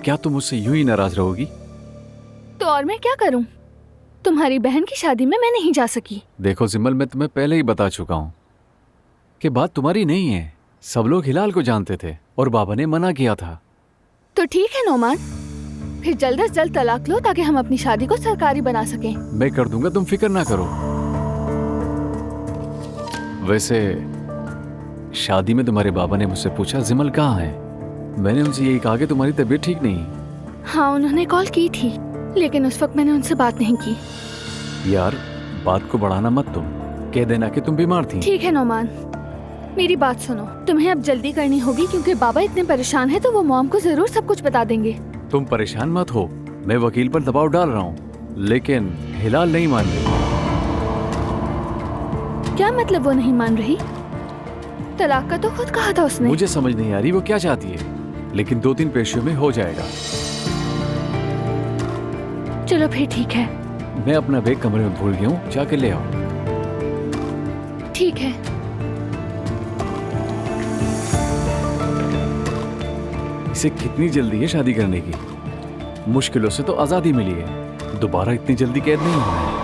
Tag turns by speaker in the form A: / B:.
A: क्या तुम मुझसे यूं ही नाराज रहोगी?
B: तो और मैं क्या करूं? तुम्हारी बहन की शादी में मैं नहीं जा सकी।
A: देखो जिमल, मैं तुम्हें पहले ही बता चुका हूं कि बात तुम्हारी नहीं है। सब लोग हिलाल को जानते थे और बाबा ने मना किया था।
B: तो ठीक है नोमान, फिर जल्द से जल्द तलाक लो ताकि हम अपनी शादी को सरकारी बना सकें।
A: मैं कर दूंगा, तुम फिक्र ना करो। वैसे शादी में तुम्हारे बाबा ने मुझसे पूछा जिमल कहाँ है। मैंने उनसे यही कहा कि तुम्हारी तबीयत ठीक नहीं।
B: हाँ, उन्होंने कॉल की थी, लेकिन उस वक्त मैंने उनसे बात नहीं की।
A: यार बात को बढ़ाना मत, तुम कह देना कि तुम बीमार थी।
B: ठीक है नोमान, मेरी बात सुनो। तुम्हें अब जल्दी करनी होगी क्योंकि बाबा इतने परेशान है तो वो मॉम को जरूर सब कुछ बता देंगे।
A: तुम परेशान मत हो, मैं वकील पर दबाव डाल रहा हूँ, लेकिन हिलाल नहीं मान रही।
B: क्या मतलब वो नहीं मान रही? तलाक का तो खुद कहा था उसने।
A: मुझे समझ नहीं आ रही वो क्या चाहती है, लेकिन 2-3 पेशियों में हो जाएगा।
B: चलो फिर ठीक है।
A: मैं अपना बैग कमरे में भूल गया हूँ, जाके ले आओ।
B: ठीक है।
A: इसे कितनी जल्दी है शादी करने की। मुश्किलों से तो आजादी मिली है, दोबारा इतनी जल्दी कैद नहीं होना है।